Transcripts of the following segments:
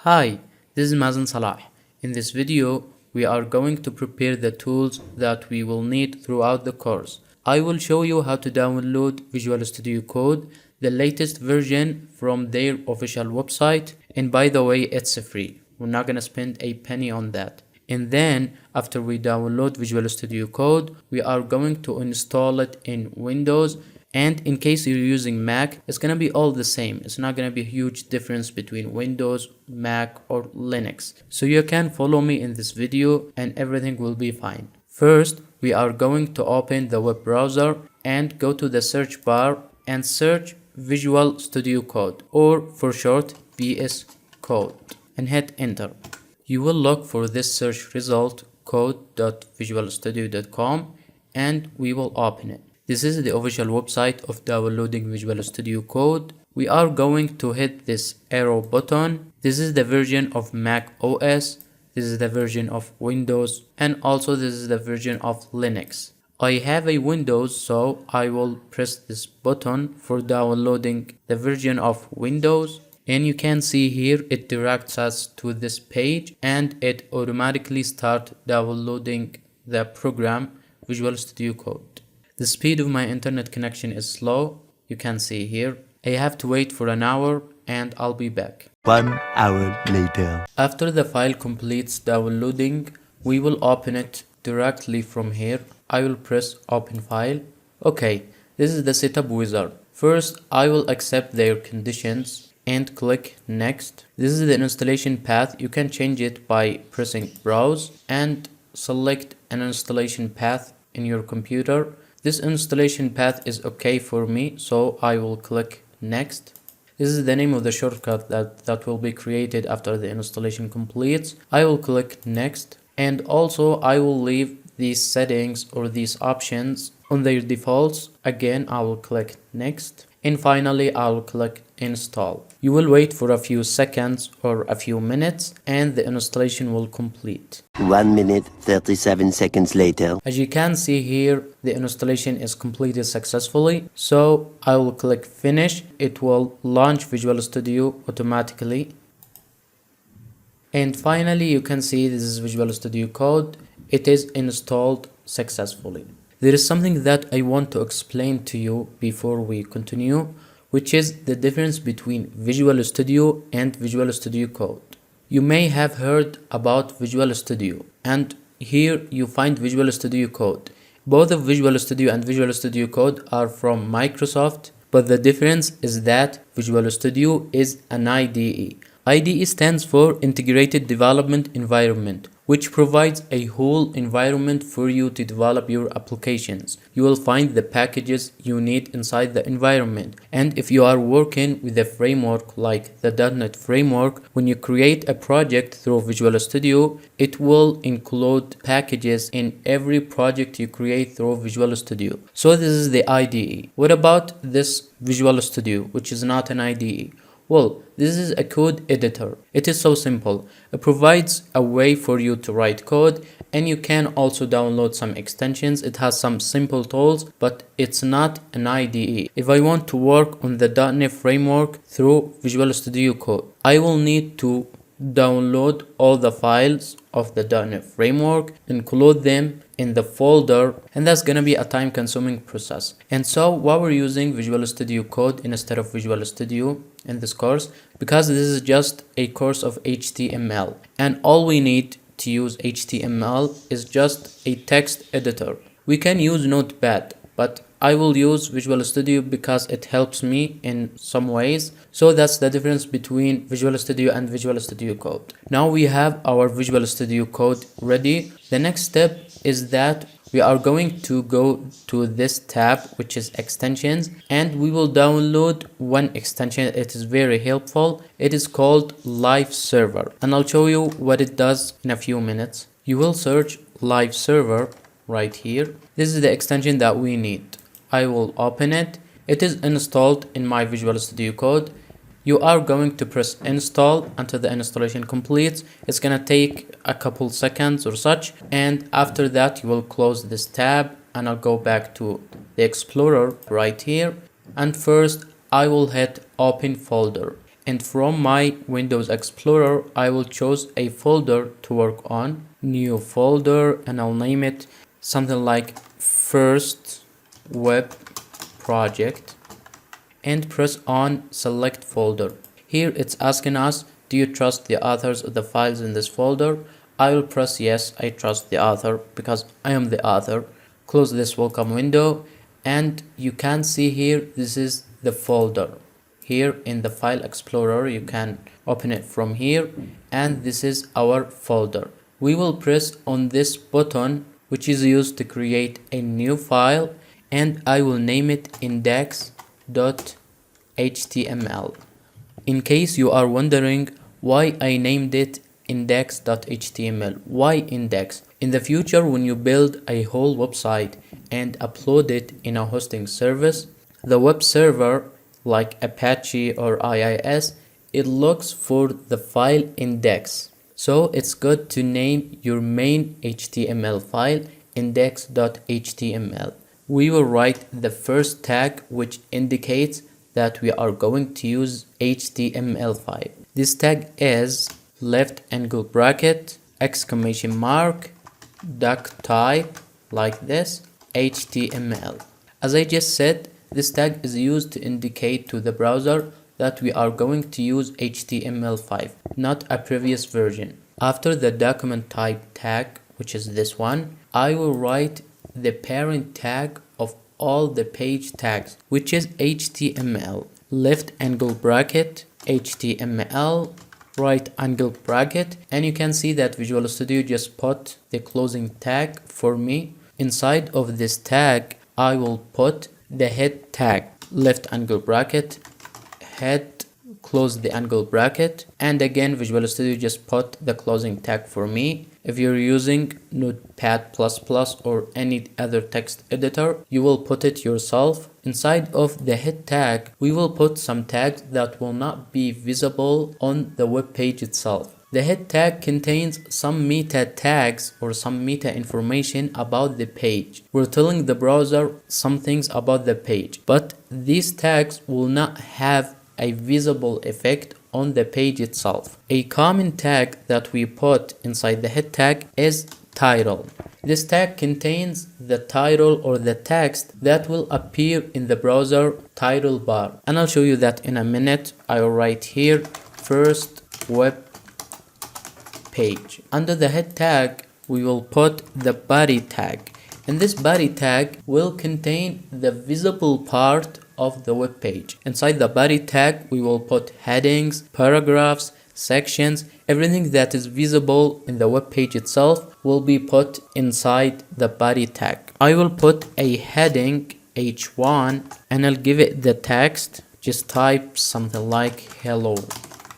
Hi, this is Mazen Salah. In this video, we are going to prepare the tools that we will need throughout the course. I will show you how to download Visual Studio Code, the latest version from their official website. And by the way, it's free. We're not gonna spend a penny on that. And then after we download Visual Studio Code, we are going to install it in Windows. And in case you're using Mac, it's gonna be all the same. It's not gonna be a huge difference between Windows, Mac, or Linux. So you can follow me in this video and everything will be fine. First, we are going to open the web browser and go to the search bar and search Visual Studio Code, or for short VS Code, and hit enter. You will look for this search result, code.visualstudio.com, and we will open it. This is the official website of downloading Visual Studio Code. We are going to hit this arrow button. This is the version of Mac OS. This is the version of Windows, and also this is the version of Linux. I have a Windows, so I will press this button for downloading the version of Windows. And you can see here it directs us to this page and it automatically starts downloading the program Visual Studio Code. The speed of my internet connection is slow. You can see here. I have to wait for an hour and I'll be back. 1 hour later. After the file completes downloading, we will open it directly from here. I will press open file. Okay, this is the setup wizard. First, I will accept their conditions and click next. This is the installation path. You can change it by pressing browse and select an installation path in your computer. This installation path is okay for me, so I will click next. This is the name of the shortcut that will be created after the installation completes. I will click next, and also I will leave these settings or these options on their defaults. Again, I will click next, and finally I will click install. You will wait for a few seconds or a few minutes and the installation will complete. 1 minute 37 seconds later. As you can see here, the installation is completed successfully. So I will click finish. It will launch Visual Studio automatically. And finally, you can see this is Visual Studio Code. It is installed successfully. There is something that I want to explain to you before we continue, which is the difference between Visual Studio and Visual Studio Code. You may have heard about Visual Studio, and here you find Visual Studio Code. Both of Visual Studio and Visual Studio Code are from Microsoft, but the difference is that Visual Studio is an IDE. IDE stands for Integrated Development Environment, which provides a whole environment for you to develop your applications. You will find the packages you need inside the environment. And if you are working with a framework like the .NET framework, when you create a project through Visual Studio, it will include packages in every project you create through Visual Studio. So this is the IDE. What about this Visual Studio, which is not an IDE? Well, this is a code editor. It is so simple. It provides a way for you to write code, and you can also download some extensions. It has some simple tools, but it's not an IDE. If I want to work on the .NET framework through Visual Studio Code, I will need to download all the files of the .NET framework, include them in the folder, and that's gonna be a time-consuming process. And so why we're using Visual Studio Code instead of Visual Studio in this course, because this is just a course of HTML, and all we need to use HTML is just a text editor. We can use Notepad, but I will use Visual Studio because it helps me in some ways. So that's the difference between Visual Studio and Visual Studio Code. Now we have our Visual Studio Code ready. The next step is that we are going to go to this tab, which is extensions, and we will download one extension. It is very helpful. It is called Live Server, and I'll show you what it does in a few minutes. You will search Live Server right here. This is the extension that we need. I will open it. It is installed in my Visual Studio Code. You are going to press install until the installation completes. It's gonna take a couple seconds or such, and after that you will close this tab, and I'll go back to the Explorer right here, and first I will hit open folder. and from my Windows Explorer I will choose a folder to work on. New folder, and I'll name it something like first web project, and press on select folder. Here it's asking us, do you trust the authors of the files in this folder? I will press yes, I trust the author because I am the author. Close this welcome window, and you can see here this is the folder. Here in the file explorer you can open it from here, and this is our folder. We will press on this button which is used to create a new file, and I will name it index.html. In case you are wondering why I named it index.html, why index? In the future, when you build a whole website and upload it in a hosting service, the web server like Apache or IIS, it looks for the file index. So it's good to name your main HTML file index.html. We will write the first tag which indicates that we are going to use HTML5. This tag is left angle bracket, exclamation mark, duck type, like this, HTML. As I just said, this tag is used to indicate to the browser that we are going to use HTML5, not a previous version. After the document type tag, which is this one, I will write the parent tag of all the page tags, which is HTML, left angle bracket, HTML, right angle bracket, and you can see that Visual Studio just put the closing tag for me. Inside of this tag, I will put the head tag, left angle bracket, head, close the angle bracket, and again Visual Studio just put the closing tag for me. If you're using Notepad++ or any other text editor, you will put it yourself. Inside of the head tag, we will put some tags that will not be visible on the web page itself. The head tag contains some meta tags or some meta information about the page. We're telling the browser some things about the page, but these tags will not have a visible effect on the page itself. A common tag that we put inside the head tag is title. This tag contains the title or the text that will appear in the browser title bar, and I'll show you that in a minute. I will write here first web page. Under the head tag we will put the body tag, and this body tag will contain the visible part of the web page. Inside the body tag we will put headings, paragraphs, sections, everything that is visible in the web page itself will be put inside the body tag. I will put a heading H1 and I'll give it the text. Just type something like hello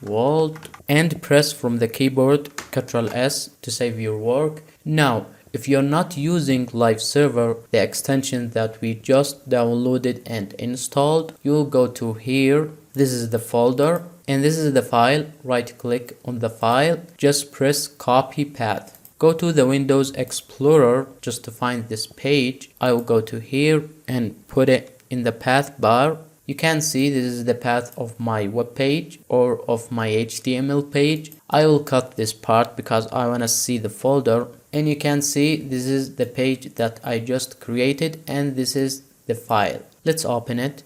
world and press from the keyboard Ctrl S to save your work. Now if you're not using Live Server, the extension that we just downloaded and installed, you'll go to here. This is the folder and this is the file. Right click on the file, just press copy path. Go to the Windows Explorer just to find this page. I will go to here and put it in the path bar. You can see this is the path of my web page or of my HTML page. I will cut this part because I want to see the folder. And you can see this is the page that I just created and this is the file. Let's open it.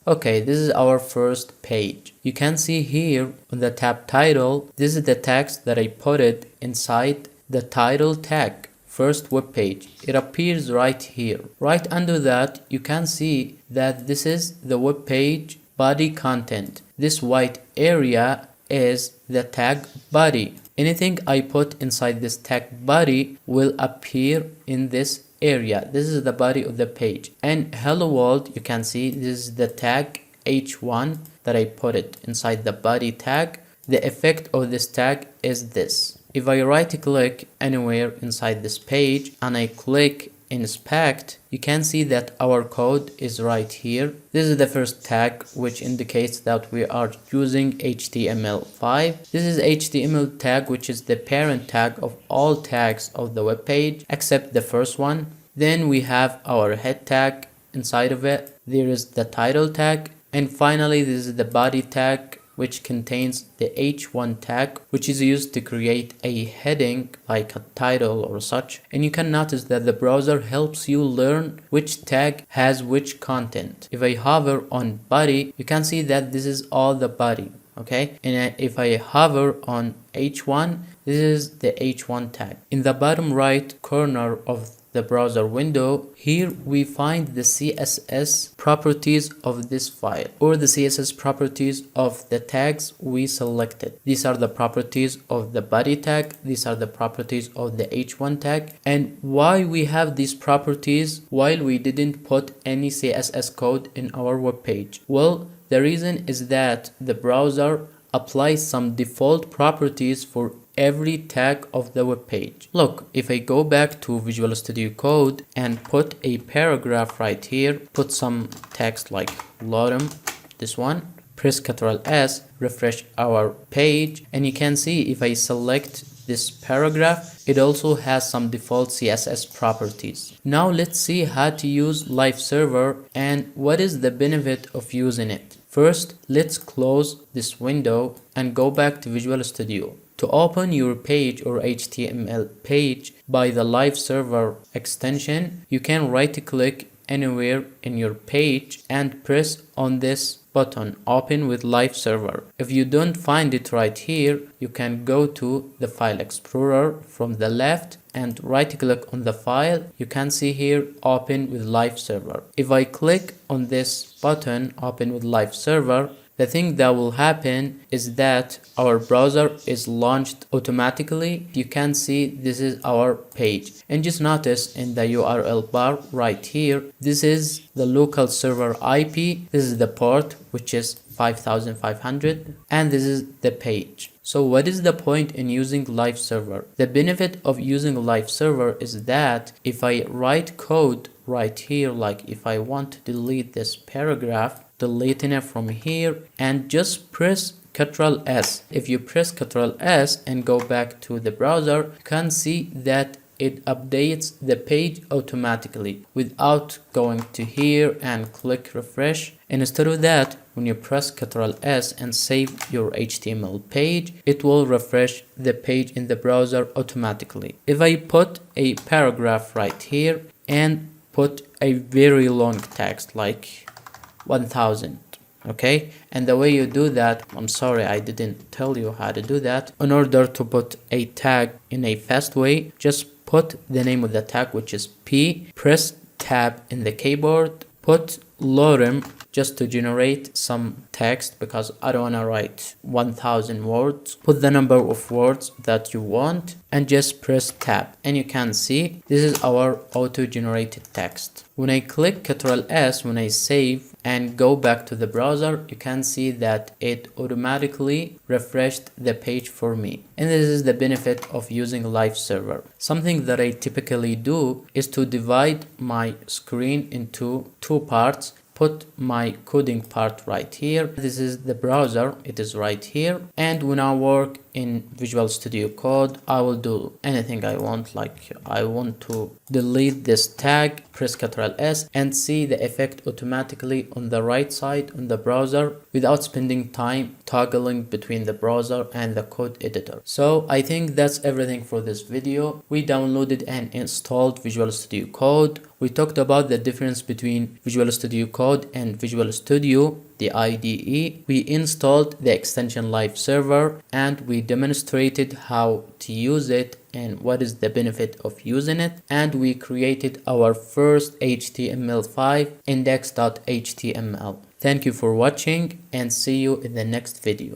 Okay, this is our first page. You can see here on the tab title, this is the text that I put it inside the title tag, first web page. It appears right here. Right under that, you can see that this is the web page body content. This white area is the tag body. Anything I put inside this tag body will appear in this area. This is the body of the page. And hello world, you can see this is the tag H1 that I put it inside the body tag. The effect of this tag is this. If I right click anywhere inside this page and I click inspect, you can see that our code is right here. This is the first tag which indicates that we are using HTML5. This is HTML tag which is the parent tag of all tags of the web page except the first one. Then we have our head tag. Inside of it there is the title tag, and finally this is the body tag which contains the h1 tag, which is used to create a heading like a title or such. And you can notice that the browser helps you learn which tag has which content. If I hover on body, you can see that this is all the body. Okay, and if I hover on h1, this is the h1 tag. In the bottom right corner of the browser window, here we find the CSS properties of this file, or the CSS properties of the tags we selected. These are the properties of the body tag, these are the properties of the h1 tag. And why we have these properties while we didn't put any CSS code in our web page? Well, the reason is that the browser applies some default properties for every tag of the web page. Look, if I go back to Visual Studio Code and put a paragraph right here, put some text like lorem, this one, press Ctrl S, refresh our page, and you can see if I select this paragraph, it also has some default CSS properties. Now let's see how to use Live Server and what is the benefit of using it. First, let's close this window and go back to Visual Studio. To open your page or HTML page by the Live Server extension, you can right-click anywhere in your page and press on this button, Open with Live Server. If you don't find it right here, you can go to the File Explorer from the left and right-click on the file. You can see here, Open with Live Server. If I click on this button, Open with Live Server, the thing that will happen is that our browser is launched automatically. You can see this is our page, and just notice in the URL bar right here, this is the local server IP, this is the port which is 5500, and this is the page. So what is the point in using Live Server? The benefit of using Live Server is that if I write code right here, like if I want to delete this paragraph, deleting it from here and just press Ctrl S. If you press Ctrl S and go back to the browser, you can see that it updates the page automatically without going to here and click refresh. And instead of that, when you press Ctrl S and save your HTML page, it will refresh the page in the browser automatically. If I put a paragraph right here and put a very long text like 1000, okay, and the way you do that, I'm sorry I didn't tell you how to do that. In order to put a tag in a fast way, just put the name of the tag, which is P, press tab in the keyboard, put lorem just to generate some text because I don't want to write 1000 words. Put the number of words that you want and just press tab, and you can see this is our auto-generated text. When I click Ctrl S, when I save and go back to the browser, you can see that it automatically refreshed the page for me. And this is the benefit of using Live Server. Something that I typically do is to divide my screen into two parts. Put my coding part right here. This is the browser, it is right here. And when I work in Visual Studio Code, I will do anything I want. Like I want to delete this tag, press Ctrl S and see the effect automatically on the right side on the browser without spending time toggling between the browser and the code editor. So I think that's everything for this video. We downloaded and installed Visual Studio Code. We talked about the difference between Visual Studio Code and Visual Studio, the IDE. We installed the extension Live Server and we demonstrated how to use it and what is the benefit of using it. And we created our first HTML5 index.html. Thank you for watching and see you in the next video.